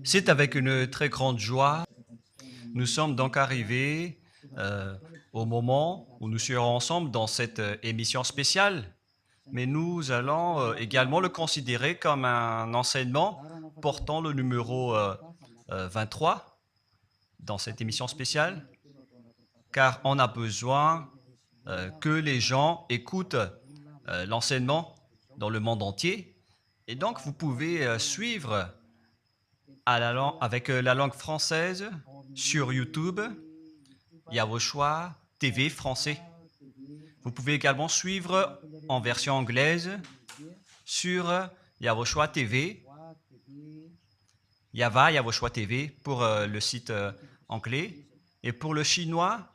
C'est avec une très grande joie. Nous sommes donc arrivés au moment où nous serons ensemble dans cette émission spéciale, mais nous allons également le considérer comme un enseignement portant le numéro 23 dans cette émission spéciale, car on a besoin que les gens écoutent l'enseignement dans le monde entier. Et donc, vous pouvez suivre avec la langue française sur YouTube, Yawoshua TV français. Vous pouvez également suivre en version anglaise sur Yawoshua TV, Yawoshua TV pour le site anglais. Et pour le chinois,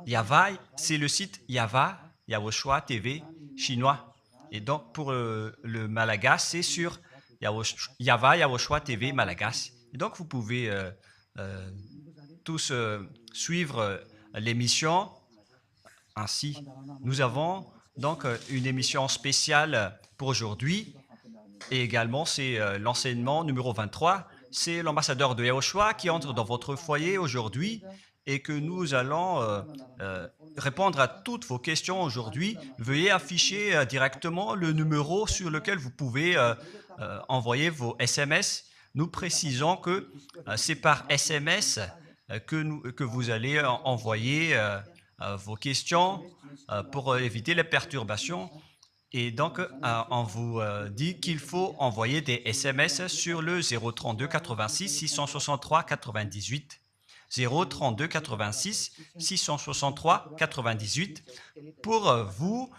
Yava, c'est le site Yawoshua TV chinois. Et donc pour le malagasy, c'est sur Yawoshua TV malagasy. Et donc vous pouvez tous suivre l'émission ainsi. Nous avons donc une émission spéciale pour aujourd'hui et également c'est l'enseignement numéro 23. C'est l'ambassadeur de Yawoshua qui entre dans votre foyer aujourd'hui et que nous allons répondre à toutes vos questions aujourd'hui. Veuillez afficher directement le numéro sur lequel vous pouvez envoyer vos SMS. Nous précisons que c'est par SMS que vous allez envoyer vos questions pour éviter les perturbations. Et donc, on vous dit qu'il faut envoyer des SMS sur le 032 86 663 98. 032 86 663 98 pour vous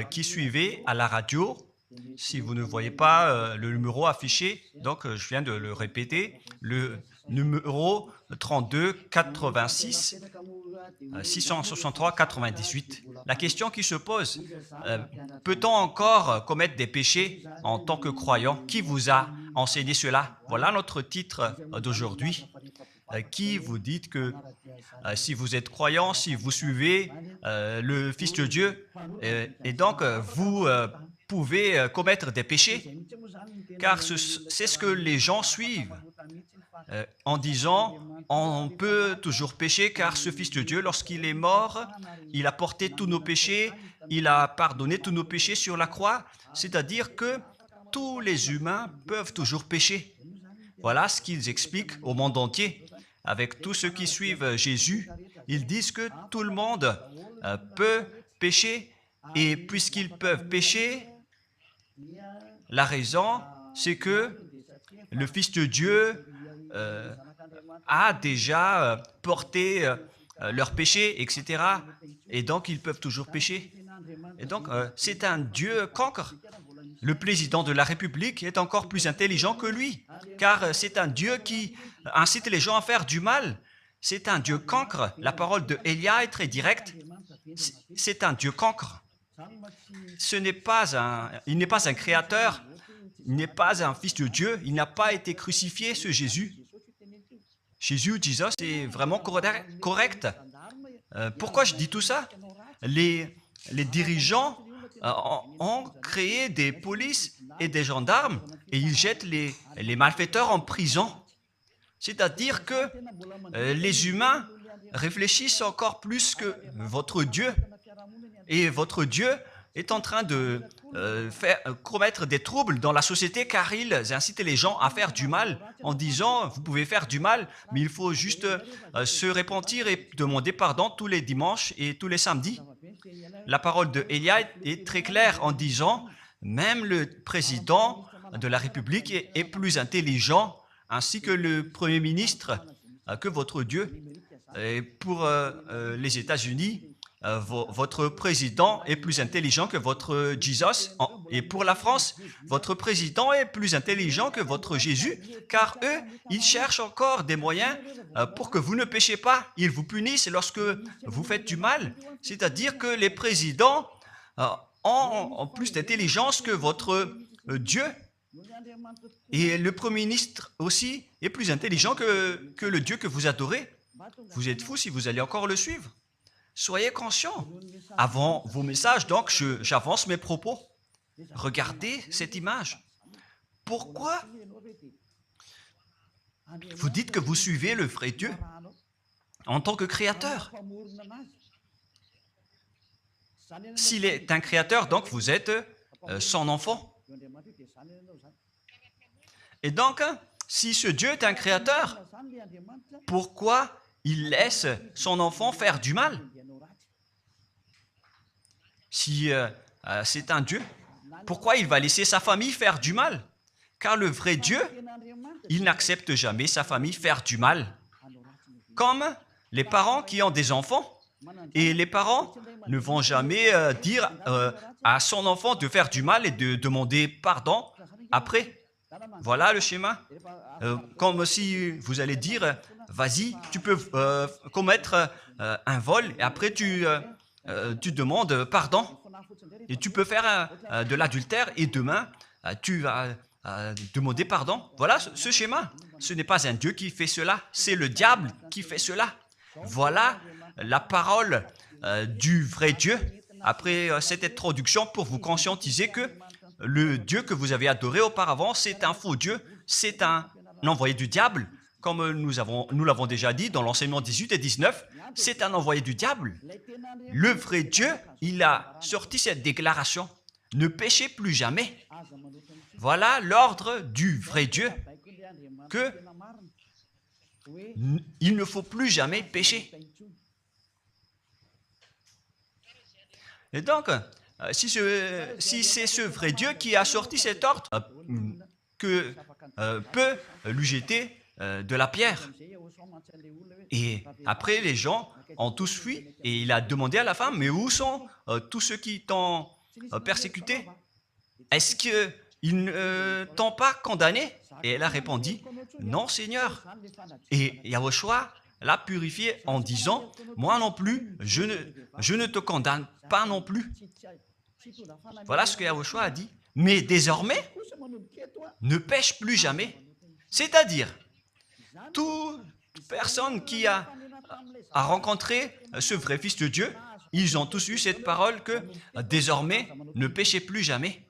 qui suivez à la radio. Si vous ne voyez pas le numéro affiché, donc je viens de le répéter, le numéro 32 86 663 98. La question qui se pose, peut-on encore commettre des péchés en tant que croyant? Qui vous a enseigné cela? Voilà notre titre d'aujourd'hui. Qui vous dit que si vous êtes croyant, si vous suivez le Fils de Dieu, et donc vous pouvez commettre des péchés, car c'est ce que les gens suivent en disant on peut toujours pécher car ce Fils de Dieu, lorsqu'il est mort, il a porté tous nos péchés, il a pardonné tous nos péchés sur la croix, c'est-à-dire que tous les humains peuvent toujours pécher. Voilà ce qu'ils expliquent au monde entier. Avec tous ceux qui suivent Jésus, ils disent que tout le monde peut pécher et puisqu'ils peuvent pécher, la raison, c'est que le Fils de Dieu a déjà porté leurs péchés, etc. Et donc, ils peuvent toujours pécher. Et donc, c'est un Dieu cancre. Le président de la République est encore plus intelligent que lui, car c'est un Dieu qui incite les gens à faire du mal. C'est un Dieu cancre. La parole de Élia est très directe. C'est un Dieu cancre. Il n'est pas un créateur, il n'est pas un fils de Dieu, il n'a pas été crucifié, ce Jésus. Jésus, c'est vraiment correct. Pourquoi je dis tout ça? Les dirigeants ont créé des polices et des gendarmes et ils jettent les malfaiteurs en prison. C'est-à-dire que les humains réfléchissent encore plus que votre Dieu. Et votre Dieu est en train de commettre des troubles dans la société car ils incitent les gens à faire du mal en disant vous pouvez faire du mal mais il faut juste se repentir et demander pardon tous les dimanches et tous les samedis. La parole de Élia est très claire en disant même le président de la République est plus intelligent ainsi que le Premier ministre que votre Dieu. Et pour les États-Unis, votre président est plus intelligent que votre Jesus. Et pour la France, votre président est plus intelligent que votre Jésus, car eux, ils cherchent encore des moyens pour que vous ne péchiez pas. Ils vous punissent lorsque vous faites du mal. C'est-à-dire que les présidents ont plus d'intelligence que votre Dieu. Et le Premier ministre aussi est plus intelligent que le Dieu que vous adorez. Vous êtes fous si vous allez encore le suivre. Soyez conscients. Avant vos messages, donc, j'avance mes propos. Regardez cette image. Pourquoi Vous dites que vous suivez le vrai Dieu en tant que créateur. S'il est un créateur, donc vous êtes son enfant. Et donc, si ce Dieu est un créateur, pourquoi il laisse son enfant faire du mal? Si c'est un Dieu, pourquoi il va laisser sa famille faire du mal? Car le vrai Dieu, il n'accepte jamais sa famille faire du mal. Comme les parents qui ont des enfants, et les parents ne vont jamais dire à son enfant de faire du mal et de demander pardon après. Voilà le schéma. Comme si vous allez dire, vas-y, tu peux commettre un vol et après tu demandes pardon. Et tu peux faire de l'adultère et demain, tu vas demander pardon. Voilà ce schéma. Ce n'est pas un Dieu qui fait cela, c'est le diable qui fait cela. Voilà la parole du vrai Dieu. Après cette introduction, pour vous conscientiser que le Dieu que vous avez adoré auparavant, c'est un faux Dieu, c'est un envoyé du diable. Comme nous l'avons déjà dit dans l'enseignement 18 et 19, c'est un envoyé du diable. Le vrai Dieu, il a sorti cette déclaration. Ne péchez plus jamais. Voilà l'ordre du vrai Dieu. Il ne faut plus jamais pécher. Et donc, si c'est ce vrai Dieu qui a sorti cet ordre, que peut lui jeter de la pierre. Et après, les gens ont tous fui et il a demandé à la femme, mais où sont tous ceux qui t'ont persécuté? Est-ce qu'ils ne t'ont pas condamné? Et elle a répondu, non Seigneur. Et Yahushua l'a purifié en disant, moi non plus, je ne te condamne pas non plus. Voilà ce que Yahushua a dit. Mais désormais, ne pêche plus jamais. C'est-à-dire, toute personne qui a rencontré ce vrai Fils de Dieu, ils ont tous eu cette parole que désormais, ne péchez plus jamais.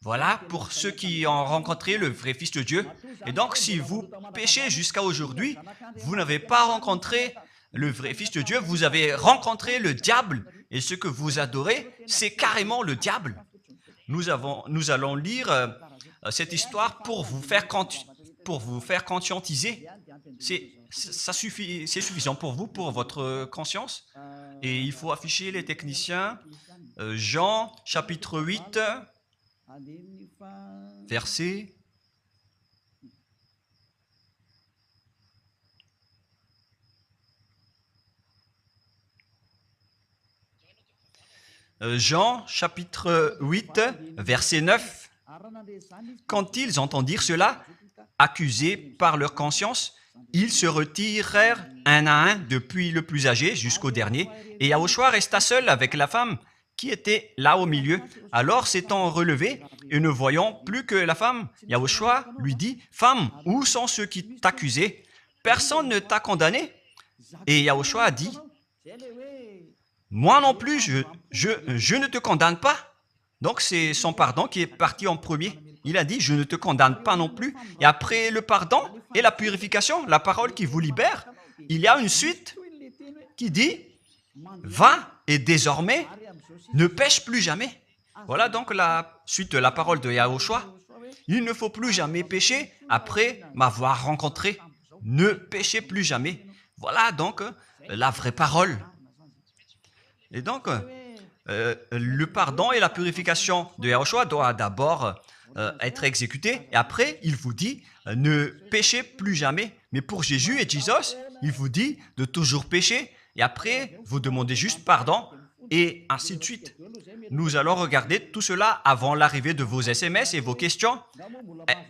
Voilà pour ceux qui ont rencontré le vrai Fils de Dieu. Et donc, si vous péchez jusqu'à aujourd'hui, vous n'avez pas rencontré le vrai Fils de Dieu, vous avez rencontré le diable. Et ce que vous adorez, c'est carrément le diable. Nous allons lire cette histoire pour vous faire conscientiser. C'est suffisant pour vous, pour votre conscience. Et il faut afficher les techniciens. Jean, chapitre 8, verset... Jean, chapitre 8, verset 9. Quand ils entendirent cela, accusés par leur conscience, ils se retirèrent un à un depuis le plus âgé jusqu'au dernier, et Yahushua resta seul avec la femme qui était là au milieu. Alors s'étant relevé et ne voyant plus que la femme, Yahushua lui dit, « Femme, où sont ceux qui t'accusaient? Personne ne t'a condamné ?» Et Yahushua a dit, « Moi non plus, je ne te condamne pas. » Donc c'est son pardon qui est parti en premier. Il a dit, je ne te condamne pas non plus. Et après le pardon et la purification, la parole qui vous libère, il y a une suite qui dit, va et désormais, ne pêche plus jamais. Voilà donc la suite de la parole de Yahushua. Il ne faut plus jamais pécher après m'avoir rencontré. Ne péchez plus jamais. Voilà donc la vraie parole. Et donc, le pardon et la purification de Yahushua doivent d'abord être exécutés. Et après, il vous dit, ne péchez plus jamais. Mais pour Jésus et Jesus, il vous dit de toujours pécher. Et après, vous demandez juste pardon. Et ainsi de suite. Nous allons regarder tout cela avant l'arrivée de vos SMS et vos questions.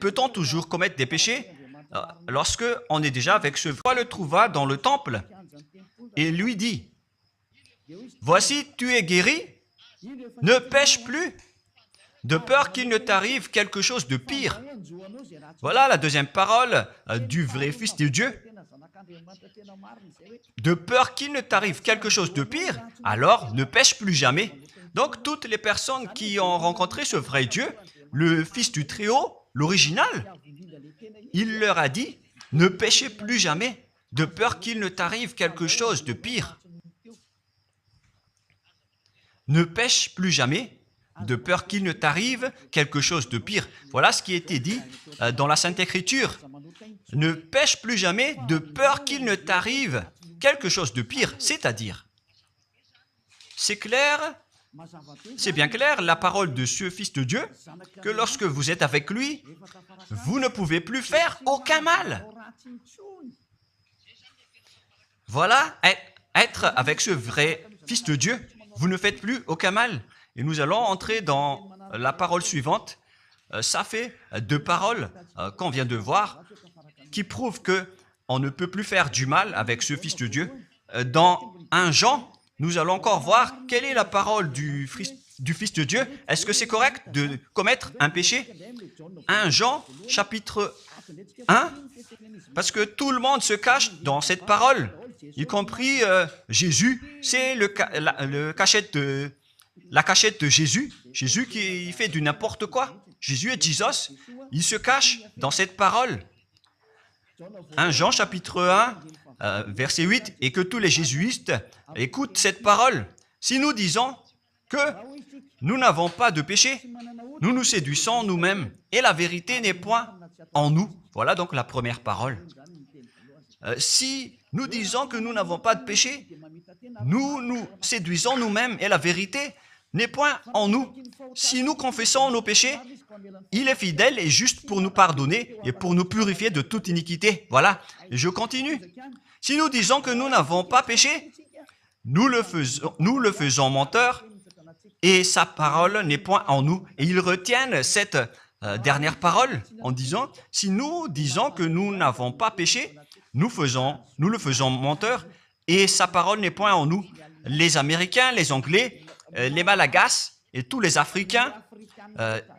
Peut-on toujours commettre des péchés lorsque on est déjà avec ce roi le trouva dans le temple et lui dit, voici, tu es guéri, ne pêche plus, de peur qu'il ne t'arrive quelque chose de pire. Voilà la deuxième parole du vrai Fils de Dieu. De peur qu'il ne t'arrive quelque chose de pire, alors ne pêche plus jamais. Donc toutes les personnes qui ont rencontré ce vrai Dieu, le Fils du Très-Haut, l'original, il leur a dit, ne péchez plus jamais, de peur qu'il ne t'arrive quelque chose de pire. Ne pêche plus jamais, de peur qu'il ne t'arrive quelque chose de pire. Voilà ce qui a été dit dans la Sainte Écriture. Ne pêche plus jamais, de peur qu'il ne t'arrive quelque chose de pire. C'est-à-dire, c'est clair, c'est bien clair, la parole de ce Fils de Dieu, que lorsque vous êtes avec lui, vous ne pouvez plus faire aucun mal. Voilà, être avec ce vrai Fils de Dieu, vous ne faites plus aucun mal. Et nous allons entrer dans la parole suivante. Ça fait deux paroles qu'on vient de voir qui prouvent qu'on ne peut plus faire du mal avec ce Fils de Dieu. Dans 1 Jean, nous allons encore voir quelle est la parole du Fils de Dieu. Est-ce que c'est correct de commettre un péché? 1 Jean, chapitre 1, parce que tout le monde se cache dans cette parole, y compris Jésus. C'est la cachette de Jésus. Jésus qui fait du n'importe quoi. Jésus est Jesus. Il se cache dans cette parole. 1 Jean chapitre 1, verset 8, et que tous les jésuites écoutent cette parole. Si nous disons que nous n'avons pas de péché, nous nous séduisons nous-mêmes, et la vérité n'est point en nous. Voilà donc la première parole. Si nous disons que nous n'avons pas de péché, nous nous séduisons nous-mêmes, et la vérité n'est point en nous. Si nous confessons nos péchés, il est fidèle et juste pour nous pardonner et pour nous purifier de toute iniquité. Voilà, et je continue. Si nous disons que nous n'avons pas péché, nous le faisons menteur et sa parole n'est point en nous. Et ils retiennent cette dernière parole en disant, si nous disons que nous n'avons pas péché, nous le faisons menteur et sa parole n'est point en nous. Les Américains, les Anglais, les Malagasy et tous les Africains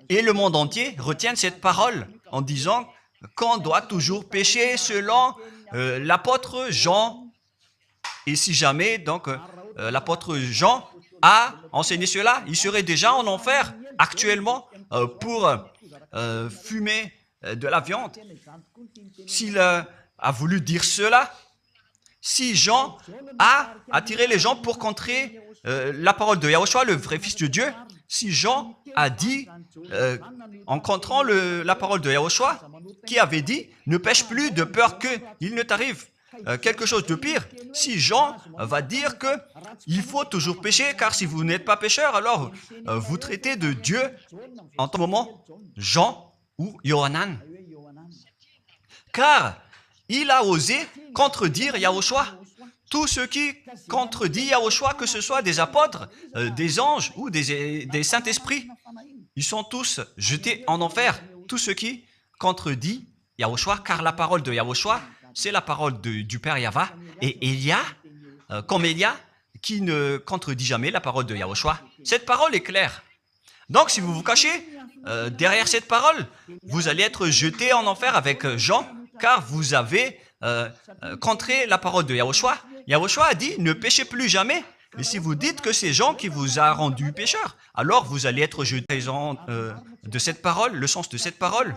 et le monde entier retiennent cette parole en disant qu'on doit toujours pécher selon l'apôtre Jean. Et si jamais donc l'apôtre Jean a enseigné cela, il serait déjà en enfer actuellement pour fumer de la viande. S'il a voulu dire cela, si Jean a attiré les gens pour contrer la parole de Yahushua, le vrai Fils de Dieu, si Jean a dit, en contrant la parole de Yahushua, qui avait dit, ne pêche plus de peur qu'il ne t'arrive quelque chose de pire. Si Jean va dire qu'il faut toujours pécher, car si vous n'êtes pas pécheur, alors vous traitez de Dieu en tout moment Jean ou Yohanan. Car il a osé contredire Yahushua. Tout ce qui contredit Yahushua, que ce soit des apôtres, des anges ou des saints-esprits, ils sont tous jetés en enfer. Tout ce qui contredit Yahushua, car la parole de Yahushua, c'est la parole du Père Yahva. Et Élia, comme Élia, qui ne contredit jamais la parole de Yahushua. Cette parole est claire. Donc, si vous vous cachez derrière cette parole, vous allez être jeté en enfer avec Jean, car vous avez contré la parole de Yahushua. Yahushua a dit, ne péchez plus jamais. Mais si vous dites que c'est Jean qui vous a rendu pécheur, alors vous allez être jeté de cette parole, le sens de cette parole.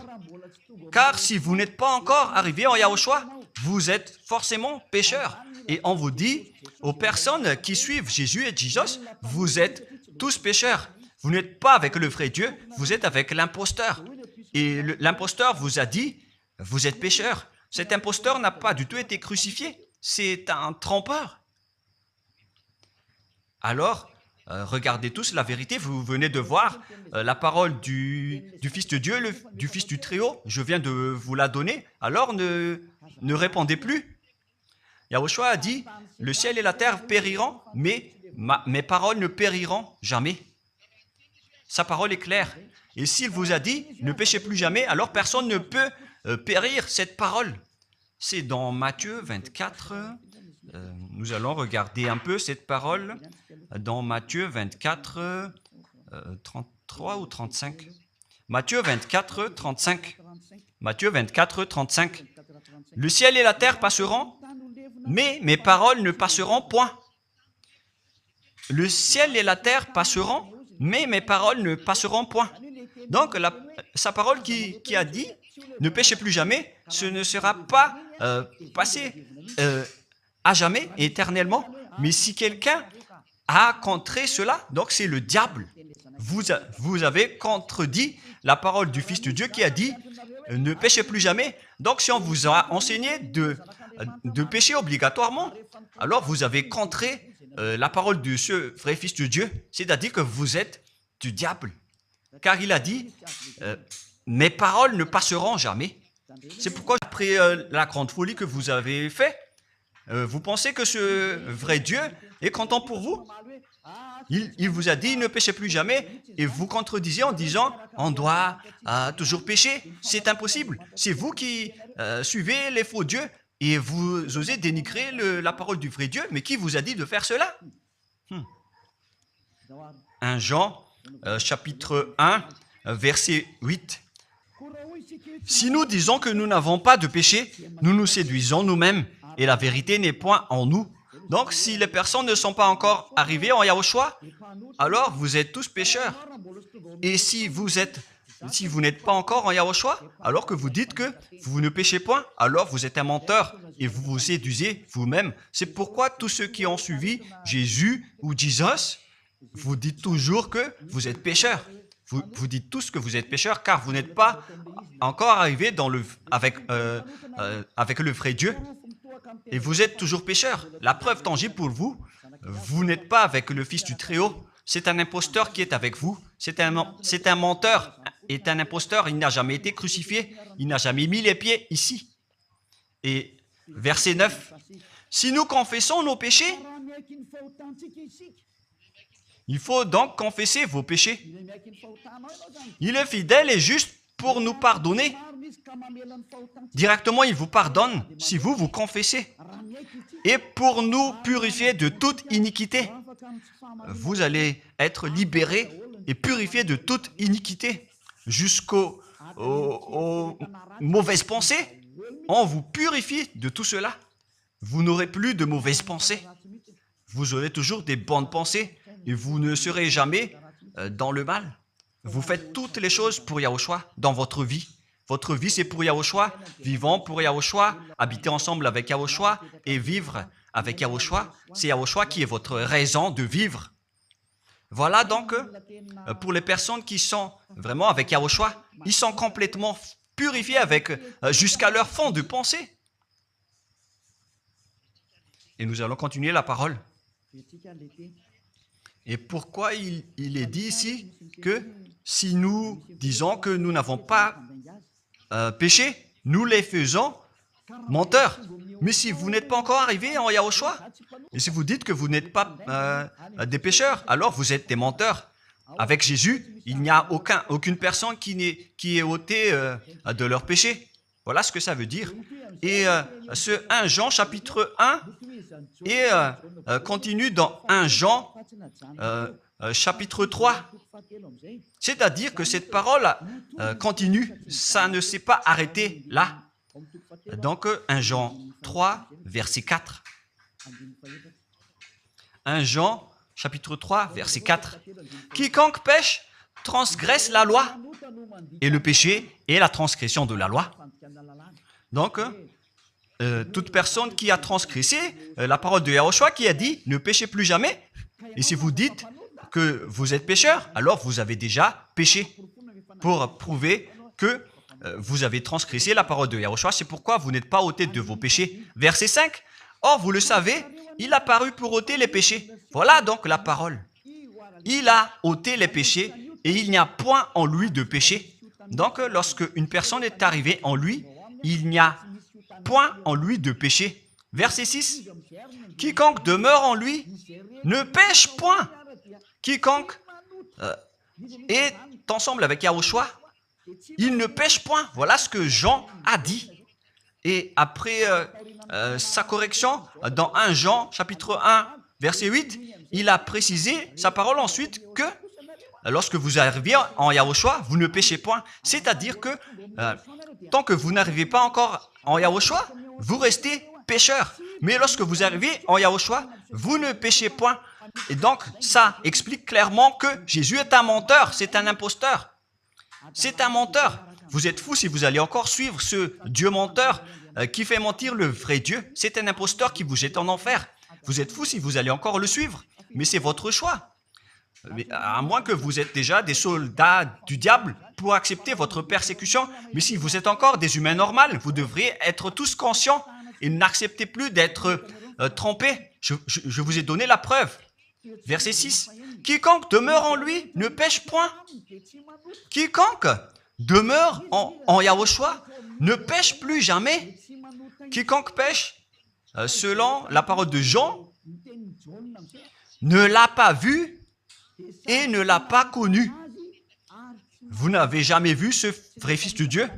Car si vous n'êtes pas encore arrivé en Yahushua, vous êtes forcément pécheur. Et on vous dit, aux personnes qui suivent Jésus et Jesus, vous êtes tous pécheurs. Vous n'êtes pas avec le vrai Dieu, vous êtes avec l'imposteur. Et l'imposteur vous a dit, vous êtes pécheur. Cet imposteur n'a pas du tout été crucifié. C'est un trompeur. Alors, regardez tous la vérité. Vous venez de voir la parole du Fils de Dieu, du Fils du Très-Haut. Je viens de vous la donner. Alors, ne répondez plus. Yahushua a dit, le ciel et la terre périront, mais mes paroles ne périront jamais. Sa parole est claire. Et s'il vous a dit, ne péchez plus jamais, alors personne ne peut périr cette parole. C'est dans Matthieu 24. Nous allons regarder un peu cette parole dans Matthieu 24, 33 ou 35. Matthieu 24, 35. Matthieu 24, 35. Le ciel et la terre passeront, mais mes paroles ne passeront point. Le ciel et la terre passeront, mais mes paroles ne passeront point. Donc, sa parole qui a dit, ne péchez plus jamais, ce ne sera pas passé à jamais, éternellement. Mais si quelqu'un a contré cela, donc c'est le diable. Vous avez contredit la parole du Fils de Dieu qui a dit « Ne péchez plus jamais ». Donc si on vous a enseigné de pécher obligatoirement, alors vous avez contré la parole de ce vrai Fils de Dieu, c'est-à-dire que vous êtes du diable. Car il a dit « Mes paroles ne passeront jamais ». C'est pourquoi après la grande folie que vous avez faite, vous pensez que ce vrai Dieu est content pour vous? Il vous a dit « Ne péchez plus jamais » et vous contredisez en disant « On doit toujours pécher ». C'est impossible. C'est vous qui suivez les faux dieux et vous osez dénigrer la parole du vrai Dieu. Mais qui vous a dit de faire cela? 1 Jean, chapitre 1, verset 8. Si nous disons que nous n'avons pas de péché, nous nous séduisons nous-mêmes et la vérité n'est point en nous. Donc, si les personnes ne sont pas encore arrivées en Yahushua, alors vous êtes tous pécheurs. Et si vous n'êtes pas encore en Yahushua, alors que vous dites que vous ne péchez point, alors vous êtes un menteur et vous vous séduisez vous-même. C'est pourquoi tous ceux qui ont suivi Jésus ou Jesus, vous dites toujours que vous êtes pécheurs. Vous dites tous que vous êtes pécheurs car vous n'êtes pas encore arrivés avec le vrai Dieu. Et vous êtes toujours pécheurs. La preuve tangible pour vous, vous n'êtes pas avec le Fils du Très-Haut. C'est un imposteur qui est avec vous. C'est un menteur. Est un imposteur. Il n'a jamais été crucifié. Il n'a jamais mis les pieds ici. Et verset 9. Si nous confessons nos péchés, il faut donc confesser vos péchés. Il est fidèle et juste pour nous pardonner. Directement, il vous pardonne si vous confessez. Et pour nous purifier de toute iniquité. Vous allez être libérés et purifiés de toute iniquité. Jusqu'aux mauvaises pensées. On vous purifie de tout cela. Vous n'aurez plus de mauvaises pensées. Vous aurez toujours des bonnes pensées. Et vous ne serez jamais dans le mal. Vous faites toutes les choses pour Yahushua dans votre vie. Votre vie, c'est pour Yahushua. Vivons pour Yahushua. Habiter ensemble avec Yahushua et vivre avec Yahushua. C'est Yahushua qui est votre raison de vivre. Voilà donc, pour les personnes qui sont vraiment avec Yahushua, ils sont complètement purifiés jusqu'à leur fond de pensée. Et nous allons continuer la parole. Et pourquoi il est dit ici que si nous disons que nous n'avons pas péché, nous les faisons menteurs. Mais si vous n'êtes pas encore arrivé en Yahushua, et si vous dites que vous n'êtes pas des pécheurs, alors vous êtes des menteurs. Avec Jésus, il n'y a aucune personne qui est ôtée de leur péché. Voilà ce que ça veut dire. Et ce 1 Jean chapitre 1 et continue dans 1 Jean chapitre 3. C'est-à-dire que cette parole continue, ça ne s'est pas arrêté là. Donc 1 Jean 3, verset 4. 1 Jean chapitre 3, verset 4. Quiconque pêche transgresse la loi, et le péché est la transgression de la loi. Donc, toute personne qui a transgressé la parole de Yahushua qui a dit « Ne péchez plus jamais ». Et si vous dites que vous êtes pécheur, alors vous avez déjà péché pour prouver que vous avez transgressé la parole de Yahushua. C'est pourquoi vous n'êtes pas ôté de vos péchés. Verset 5. Or, vous le savez, il a paru pour ôter les péchés. Voilà donc la parole. Il a ôté les péchés et il n'y a point en lui de péché. Donc, lorsque une personne est arrivée en lui, il n'y a point en lui de péché. Verset 6. Quiconque demeure en lui ne pêche point. Quiconque est ensemble avec Yahushua, il ne pêche point. Voilà ce que Jean a dit. Et après sa correction, dans 1 Jean, chapitre 1, verset 8, il a précisé sa parole ensuite que lorsque vous arrivez en Yahushua, vous ne péchez point. C'est-à-dire que tant que vous n'arrivez pas encore en Yahushua, vous restez pécheur. Mais lorsque vous arrivez en Yahushua, vous ne péchez point. Et donc, ça explique clairement que Jésus est un menteur, c'est un imposteur. C'est un menteur. Vous êtes fous si vous allez encore suivre ce Dieu menteur qui fait mentir le vrai Dieu. C'est un imposteur qui vous jette en enfer. Vous êtes fous si vous allez encore le suivre. Mais c'est votre choix. Mais à moins que vous êtes déjà des soldats du diable pour accepter votre persécution. Mais si vous êtes encore des humains normaux, vous devriez être tous conscients et n'acceptez plus d'être trompés. Je vous ai donné la preuve. Verset 6. Quiconque demeure en lui ne pêche point. Quiconque demeure en Yahushua ne pêche plus jamais. Quiconque pêche, selon la parole de Jean, ne l'a pas vu et ne l'a pas connu. Vous n'avez jamais vu ce vrai Fils de Dieu.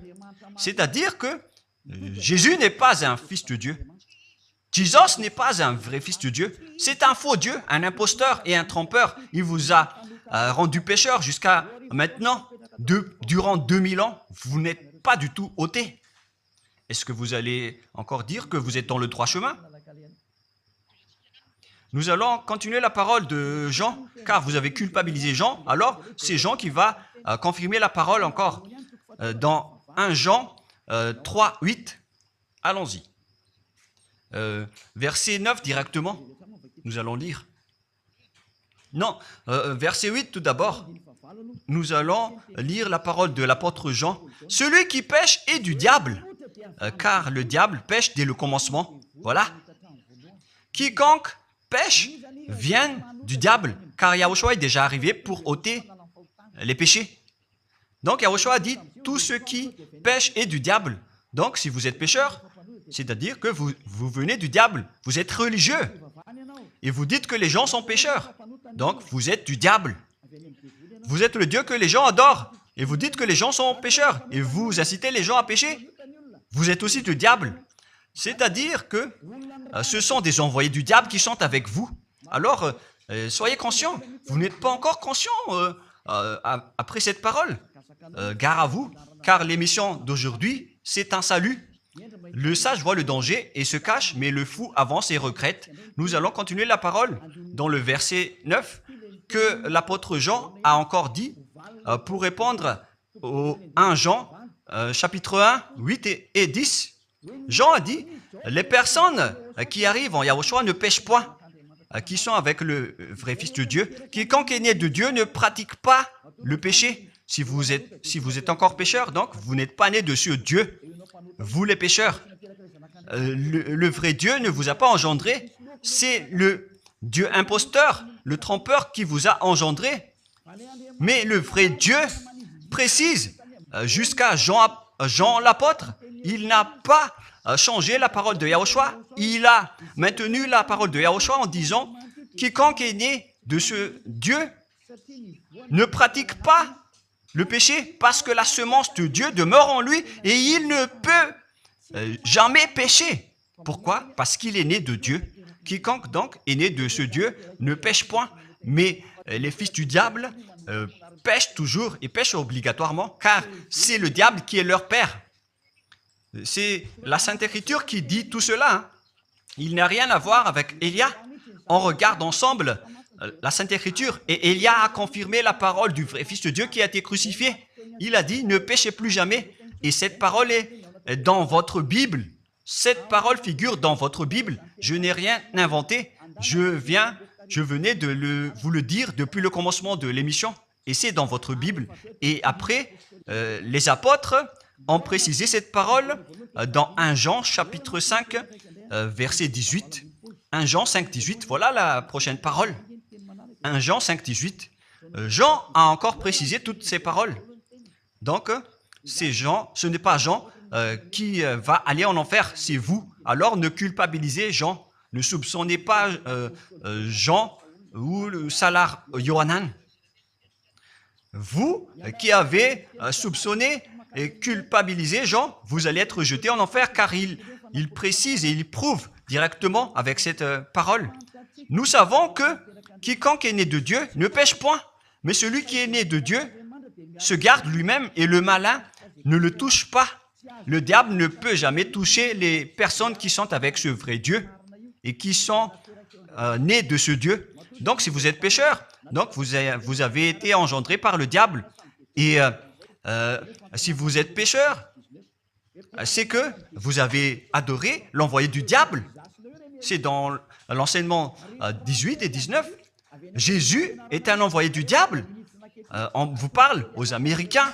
C'est-à-dire que Jésus n'est pas un Fils de Dieu. Jésus n'est pas un vrai Fils de Dieu. C'est un faux Dieu, un imposteur et un trompeur. Il vous a rendu pécheur jusqu'à maintenant. Durant 2000 ans, vous n'êtes pas du tout ôté. Est-ce que vous allez encore dire que vous êtes dans le droit chemin? Nous allons continuer la parole de Jean, car vous avez culpabilisé Jean. Alors, c'est Jean qui va confirmer la parole encore. Dans 1 Jean 3, 8, allons-y. Verset 9 directement, nous allons lire. Non, verset 8 tout d'abord. Nous allons lire la parole de l'apôtre Jean. Celui qui pêche est du diable, car le diable pêche dès le commencement. Voilà. Quiconque pêche vient du diable, car Yahushua est déjà arrivé pour ôter les péchés. Donc Yahushua dit, tout ce qui pêche est du diable. Donc si vous êtes pécheur, c'est-à-dire que vous venez du diable, vous êtes religieux, et vous dites que les gens sont pécheurs. Donc vous êtes du diable. Vous êtes le Dieu que les gens adorent, et vous dites que les gens sont pécheurs, et vous incitez les gens à pécher. Vous êtes aussi du diable. C'est-à-dire que ce sont des envoyés du diable qui sont avec vous. Alors, soyez conscients. Vous n'êtes pas encore conscients après cette parole. Gare à vous, car l'émission d'aujourd'hui, c'est un salut. Le sage voit le danger et se cache, mais le fou avance et regrette. Nous allons continuer la parole dans le verset 9 que l'apôtre Jean a encore dit pour répondre au 1 Jean, chapitre 1, 8 et 10. Jean a dit, les personnes qui arrivent en Yahushua ne pêchent point, qui sont avec le vrai Fils de Dieu. Quiconque est né de Dieu ne pratique pas le péché. Si vous êtes encore pécheur, donc vous n'êtes pas né de ce Dieu. Vous les pécheurs. Le vrai Dieu ne vous a pas engendré. C'est le Dieu imposteur, le trompeur qui vous a engendré. Mais le vrai Dieu précise, jusqu'à Jean l'apôtre, il n'a pas changé la parole de Yahushua. Il a maintenu la parole de Yahushua en disant, quiconque est né de ce Dieu ne pratique pas le péché parce que la semence de Dieu demeure en lui et il ne peut jamais pécher. Pourquoi? Parce qu'il est né de Dieu. Quiconque donc est né de ce Dieu ne pêche point. Mais les fils du diable pêchent toujours et pêchent obligatoirement car c'est le diable qui est leur père. C'est la Sainte Écriture qui dit tout cela. Hein. Il n'a rien à voir avec Élia. On regarde ensemble la Sainte Écriture et Élia a confirmé la parole du vrai Fils de Dieu qui a été crucifié. Il a dit, ne péchez plus jamais. Et cette parole est dans votre Bible. Cette parole figure dans votre Bible. Je n'ai rien inventé. Je venais de vous le dire depuis le commencement de l'émission. Et c'est dans votre Bible. Et après, les apôtres ont précisé cette parole dans 1 Jean, chapitre 5, verset 18. 1 Jean 5, 18. Voilà la prochaine parole. 1 Jean 5, 18. Jean a encore précisé toutes ces paroles. Donc, c'est Jean, ce n'est pas Jean qui va aller en enfer, c'est vous. Alors, ne culpabilisez Jean. Ne soupçonnez pas Jean ou le Salar Yohanan. Vous qui avez soupçonné et culpabilisé Jean, vous allez être jeté en enfer car il précise et il prouve directement avec cette parole. Nous savons que quiconque est né de Dieu ne pêche point, mais celui qui est né de Dieu se garde lui-même et le malin ne le touche pas. Le diable ne peut jamais toucher les personnes qui sont avec ce vrai Dieu et qui sont nées de ce Dieu. Donc, si vous êtes pécheur, donc vous avez été engendré par le diable. Et si vous êtes pécheur, c'est que vous avez adoré l'envoyé du diable. C'est dans l'enseignement 18 et 19. Jésus est un envoyé du diable. On vous parle aux Américains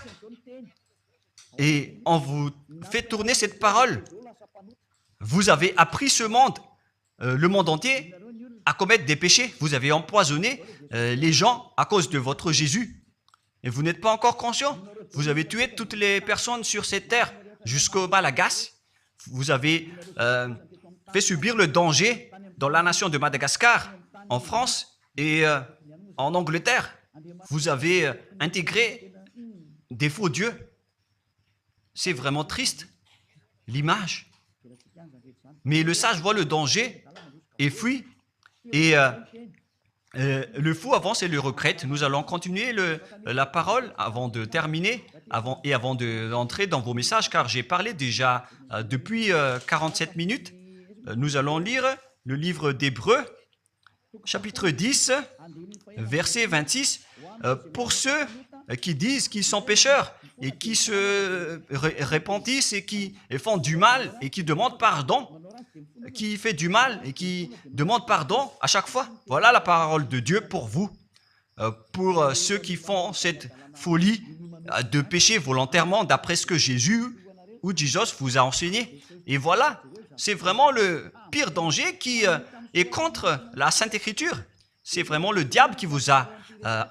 et on vous fait tourner cette parole. Vous avez appris ce monde, le monde entier, à commettre des péchés. Vous avez empoisonné les gens à cause de votre Jésus. Et vous n'êtes pas encore conscient. Vous avez tué toutes les personnes sur cette terre jusqu'au Malagasy. Vous avez fait subir le danger dans la nation de Madagascar, en France et en Angleterre. Vous avez intégré des faux dieux. C'est vraiment triste, l'image. Mais le sage voit le danger et fuit. Et le fou avance et le regrette. Nous allons continuer la parole avant de terminer avant d'entrer dans vos messages, car j'ai parlé déjà depuis 47 minutes. Nous allons lire le livre d'Hébreux, chapitre 10, verset 26. Pour ceux qui disent qu'ils sont pécheurs et qui se repentissent et qui font du mal et qui demandent pardon, qui fait du mal et qui demande pardon à chaque fois. Voilà la parole de Dieu pour vous, pour ceux qui font cette folie de pécher volontairement d'après ce que Jésus ou Jesus vous a enseigné. Et voilà, c'est vraiment le pire danger qui est contre la Sainte Écriture. C'est vraiment le diable qui vous a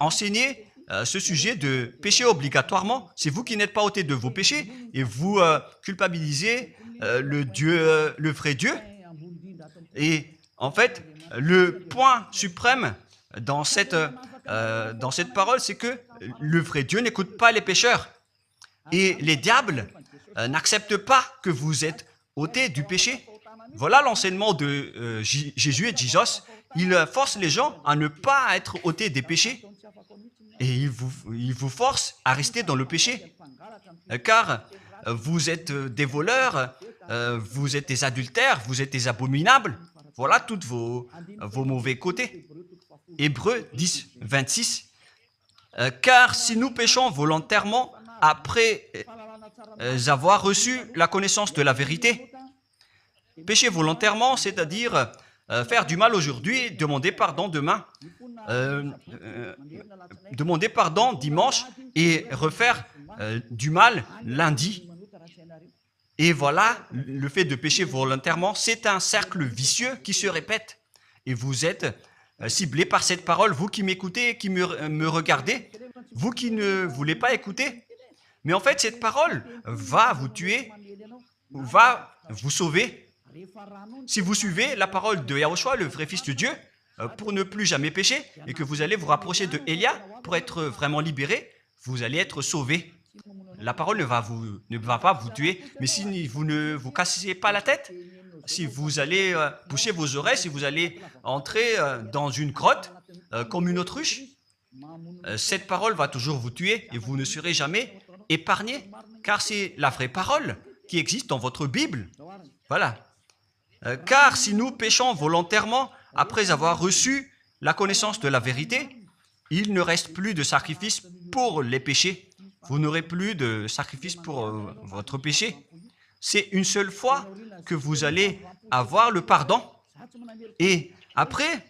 enseigné ce sujet de péché obligatoirement. C'est vous qui n'êtes pas ôté de vos péchés et vous culpabilisez le vrai Dieu. Et en fait, le point suprême dans cette parole, c'est que le vrai Dieu n'écoute pas les pécheurs. Et les diables n'acceptent pas que vous êtes ôtés du péché. Voilà l'enseignement de Jésus et Jesus. Il force les gens à ne pas être ôtés des péchés. Et il vous force à rester dans le péché. Car vous êtes des voleurs, vous êtes des adultères, vous êtes des abominables. Voilà tous vos mauvais côtés. Hébreux 10, 26. Car si nous péchons volontairement après avoir reçu la connaissance de la vérité, pécher volontairement, c'est-à-dire faire du mal aujourd'hui, demander pardon demain, demander pardon dimanche et refaire du mal lundi. Et voilà, le fait de pécher volontairement, c'est un cercle vicieux qui se répète. Et vous êtes ciblé par cette parole, vous qui m'écoutez, qui me regardez, vous qui ne voulez pas écouter. Mais en fait, cette parole va vous tuer, va vous sauver. Si vous suivez la parole de Yahushua, le vrai Fils de Dieu, pour ne plus jamais pécher, et que vous allez vous rapprocher de Élia pour être vraiment libéré, vous allez être sauvé. La parole ne va pas vous tuer, mais si vous ne vous cassez pas la tête, si vous allez boucher vos oreilles, si vous allez entrer dans une grotte comme une autruche, cette parole va toujours vous tuer et vous ne serez jamais épargné, car c'est la vraie parole qui existe dans votre Bible. Voilà. Car si nous péchons volontairement après avoir reçu la connaissance de la vérité, il ne reste plus de sacrifice pour les péchés. Vous n'aurez plus de sacrifice pour votre péché. C'est une seule fois que vous allez avoir le pardon. Et après,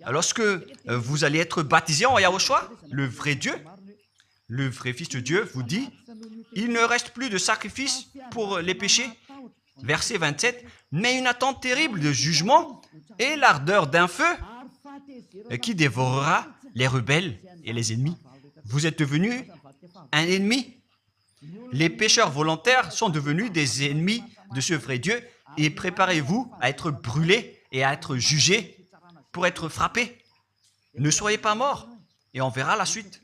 lorsque vous allez être baptisé en Yahushua, le vrai Dieu, le vrai Fils de Dieu vous dit, il ne reste plus de sacrifice pour les péchés. Verset 27, mais une attente terrible de jugement et l'ardeur d'un feu qui dévorera les rebelles et les ennemis. Vous êtes devenus un ennemi. Les pécheurs volontaires sont devenus des ennemis de ce vrai Dieu et préparez-vous à être brûlés et à être jugés pour être frappés. Ne soyez pas morts et on verra la suite.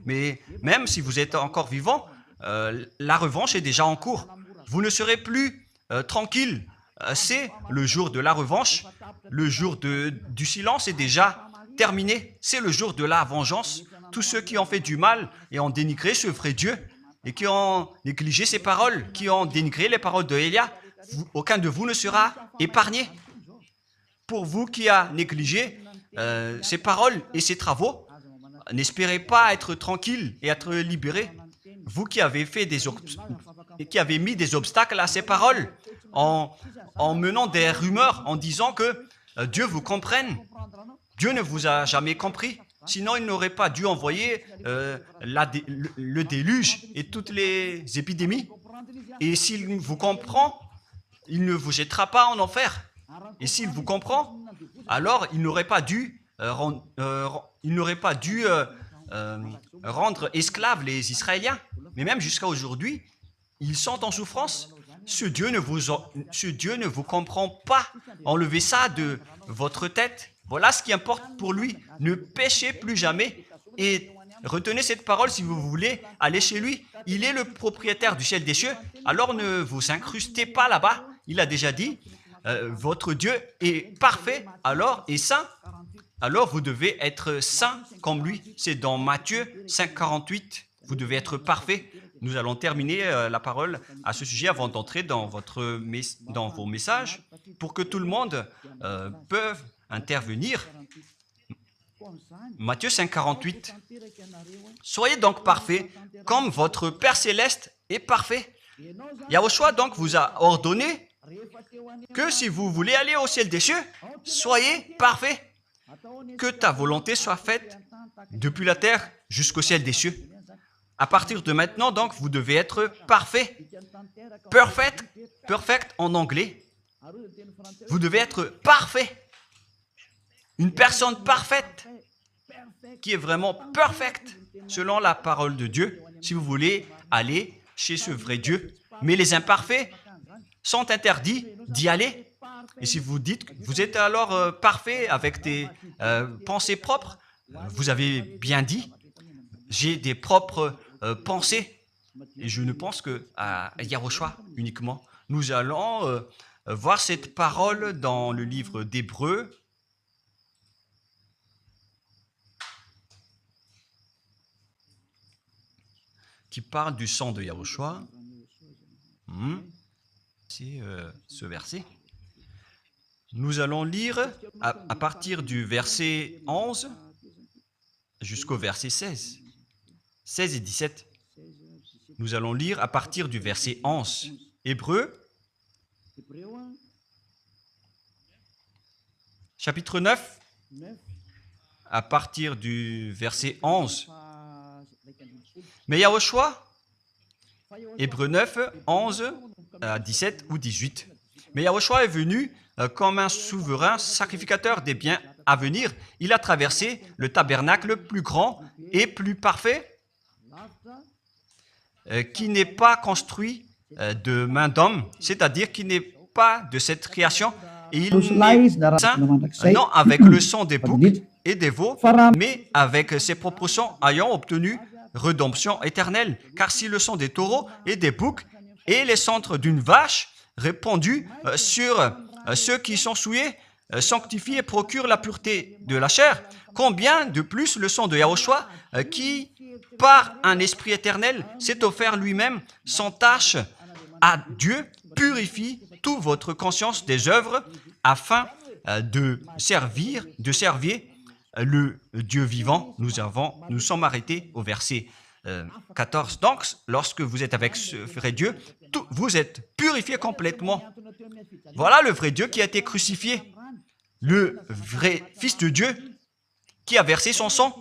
Mais même si vous êtes encore vivant, la revanche est déjà en cours. Vous ne serez plus tranquille. C'est le jour de la revanche. Le jour du silence est déjà terminé. C'est le jour de la vengeance. Tous ceux qui ont fait du mal et ont dénigré ce vrai Dieu et qui ont négligé ses paroles, qui ont dénigré les paroles de Élia, aucun de vous ne sera épargné. Pour vous qui avez négligé ses paroles et ses travaux, n'espérez pas être tranquille et être libéré. vous qui avez qui avez mis des obstacles à ces paroles, en menant des rumeurs, en disant que Dieu vous comprenne. Dieu ne vous a jamais compris. Sinon, il n'aurait pas dû envoyer le déluge et toutes les épidémies. Et s'il vous comprend, il ne vous jettera pas en enfer. Et s'il vous comprend, alors il n'aurait pas dû, rendre esclaves les Israéliens. Mais même jusqu'à aujourd'hui, ils sont en souffrance. Ce Dieu ne vous comprend pas. Enlevez ça de votre tête. Voilà ce qui importe pour lui. Ne péchez plus jamais et retenez cette parole si vous voulez aller chez lui. Il est le propriétaire du ciel des cieux. Alors ne vous incrustez pas là-bas. Il a déjà dit, votre Dieu est parfait alors et saint. Alors vous devez être saint comme lui. C'est dans Matthieu 5,48. Vous devez être parfait. Nous allons terminer la parole à ce sujet avant d'entrer dans vos messages pour que tout le monde peut intervenir. Matthieu 5,48. Soyez donc parfaits comme votre Père Céleste est parfait. Yahushua donc vous a ordonné que si vous voulez aller au ciel des cieux, soyez parfaits. Que ta volonté soit faite depuis la terre jusqu'au ciel des cieux. À partir de maintenant, donc, vous devez être parfait. Perfect en anglais. Vous devez être parfait. Une personne parfaite qui est vraiment perfecte selon la parole de Dieu si vous voulez aller chez ce vrai Dieu. Mais les imparfaits sont interdits d'y aller. Et si vous dites que vous êtes alors parfait avec des pensées propres, vous avez bien dit, j'ai des propres pensées. Et je ne pense qu'à Yahushua uniquement. Nous allons voir cette parole dans le livre d'Hébreux. Qui parle du sang de Yahushua. C'est ce verset. Nous allons lire à partir du verset 11 jusqu'au verset 16. 16 et 17. Nous allons lire à partir du verset 11. Hébreux, chapitre 9, à partir du verset 11. Mais Yahushua, Hébreux 9, 11 à 17 ou 18. Mais Yahushua est venu comme un souverain sacrificateur des biens à venir. Il a traversé le tabernacle plus grand et plus parfait qui n'est pas construit de main d'homme, c'est-à-dire qui n'est pas de cette création. Et il n'est saint, non avec le sang des boucs et des veaux, mais avec ses propres sangs ayant obtenu rédemption éternelle. Car si le sang des taureaux et des boucs et les cendres d'une vache répandus sur ceux qui sont souillés, sanctifient et procurent la pureté de la chair, combien de plus le sang de Yahushua qui, par un esprit éternel, s'est offert lui-même sans tâche à Dieu, purifie toute votre conscience des œuvres afin de servir le Dieu vivant. Nous sommes arrêtés au verset 14. Donc, lorsque vous êtes avec ce vrai Dieu, vous êtes purifié complètement. Voilà le vrai Dieu qui a été crucifié. Le vrai Fils de Dieu qui a versé son sang.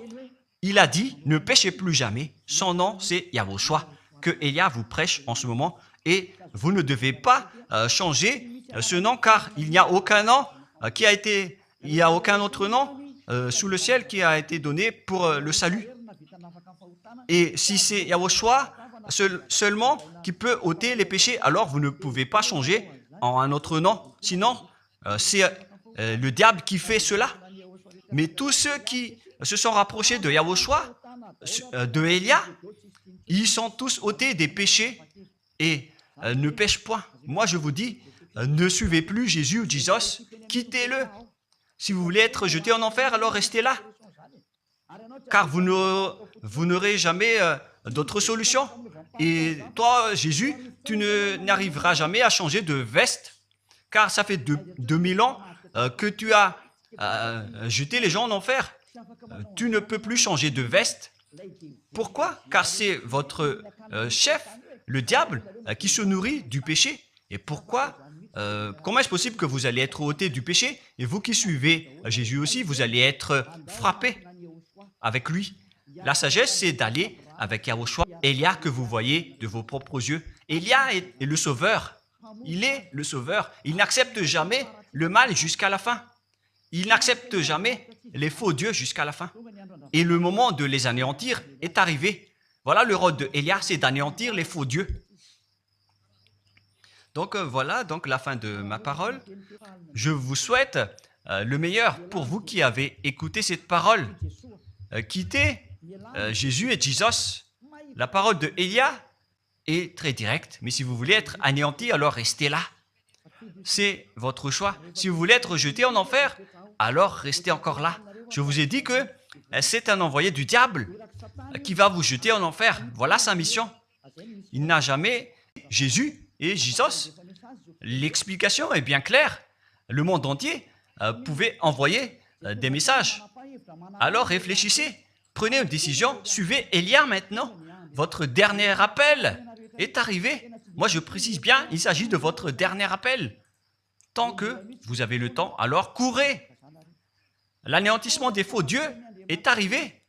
Il a dit, ne péchez plus jamais. Son nom, c'est Yahushua, que Elia vous prêche en ce moment. Et vous ne devez pas changer ce nom, car il n'y a aucun nom il n'y a aucun autre nom sous le ciel qui a été donné pour le salut. Et si c'est Yahushua seulement qui peut ôter les péchés, alors vous ne pouvez pas changer en un autre nom. Sinon, c'est le diable qui fait cela. Mais tous ceux qui se sont rapprochés de Yahushua, de Elia, ils sont tous ôtés des péchés et ne pêchent point. Moi, je vous dis, ne suivez plus Jésus ou Jesus, quittez-le. Si vous voulez être jeté en enfer, alors restez là. Car vous n'aurez jamais d'autre solution. Et toi, Jésus, tu n'arriveras jamais à changer de veste, car ça fait 2000 ans que tu as jeté les gens en enfer. Tu ne peux plus changer de veste. Pourquoi? Car c'est votre chef, le diable, qui se nourrit du péché. Et pourquoi comment est-ce possible que vous allez être ôté du péché et vous qui suivez Jésus aussi, vous allez être frappé avec lui? La sagesse, c'est d'aller avec Yahushua, Élia que vous voyez de vos propres yeux. Élia est le sauveur. Il est le sauveur. Il n'accepte jamais le mal jusqu'à la fin. Il n'accepte jamais les faux dieux jusqu'à la fin. Et le moment de les anéantir est arrivé. Voilà le rôle de Élia, c'est d'anéantir les faux dieux. Donc voilà donc la fin de ma parole. Je vous souhaite le meilleur pour vous qui avez écouté cette parole. Quittez Jésus et Jesus. La parole de Élia est très directe, mais si vous voulez être anéanti, alors restez là. C'est votre choix. Si vous voulez être jeté en enfer, alors restez encore là. Je vous ai dit que c'est un envoyé du diable qui va vous jeter en enfer. Voilà sa mission. Il n'a jamais Jésus et Jesus. L'explication est bien claire. Le monde entier pouvait envoyer des messages. Alors réfléchissez, prenez une décision, suivez Élia maintenant. Votre dernier appel est arrivé. Moi je précise bien, il s'agit de votre dernier appel. Tant que vous avez le temps, alors courez. L'anéantissement des faux dieux est arrivé.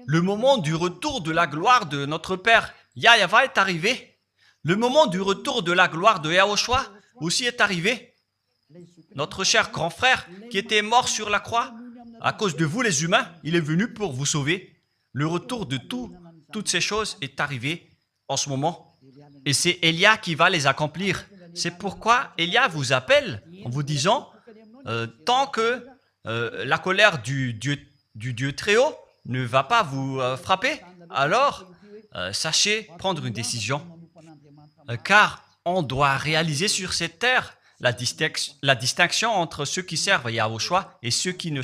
Le moment du retour de la gloire de notre Père Yahweh est arrivé. Le moment du retour de la gloire de Yahushua aussi est arrivé. Notre cher grand frère qui était mort sur la croix, à cause de vous les humains, il est venu pour vous sauver. Le retour de toutes ces choses est arrivé en ce moment. Et c'est Élia qui va les accomplir. C'est pourquoi Élia vous appelle en vous disant, tant que la colère du Dieu très haut ne va pas vous frapper, alors sachez prendre une décision. Car on doit réaliser sur cette terre la distinction entre ceux qui servent Yahushua et ceux qui ne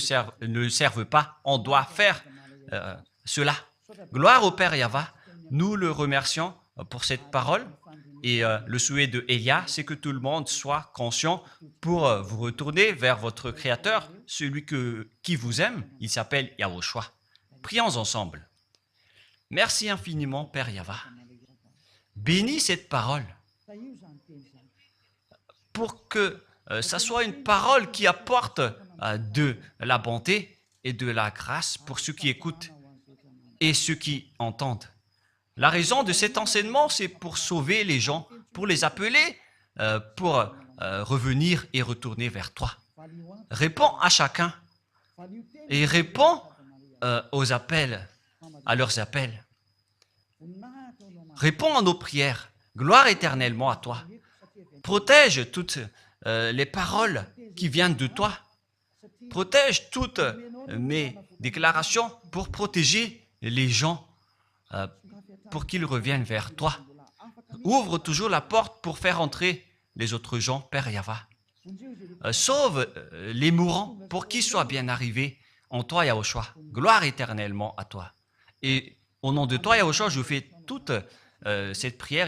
servent pas. On doit faire cela. Gloire au Père Yahweh. Nous le remercions pour cette parole. Et le souhait de Élia, c'est que tout le monde soit conscient pour vous retourner vers votre Créateur, celui qui vous aime. Il s'appelle Yahushua. Prions ensemble. Merci infiniment, Père Yahweh. Bénis cette parole pour que ça soit une parole qui apporte de la bonté et de la grâce pour ceux qui écoutent et ceux qui entendent. La raison de cet enseignement, c'est pour sauver les gens, pour les appeler, pour revenir et retourner vers toi. Réponds à chacun et réponds aux appels, à leurs appels. Réponds à nos prières. Gloire éternellement à toi. Protège toutes les paroles qui viennent de toi. Protège toutes mes déclarations pour protéger les gens, pour qu'ils reviennent vers toi. Ouvre toujours la porte pour faire entrer les autres gens, Père Yahweh. Sauve les mourants pour qu'ils soient bien arrivés en toi, Yahushua. Gloire éternellement à toi. Et au nom de toi, Yahushua, je fais toute cette prière.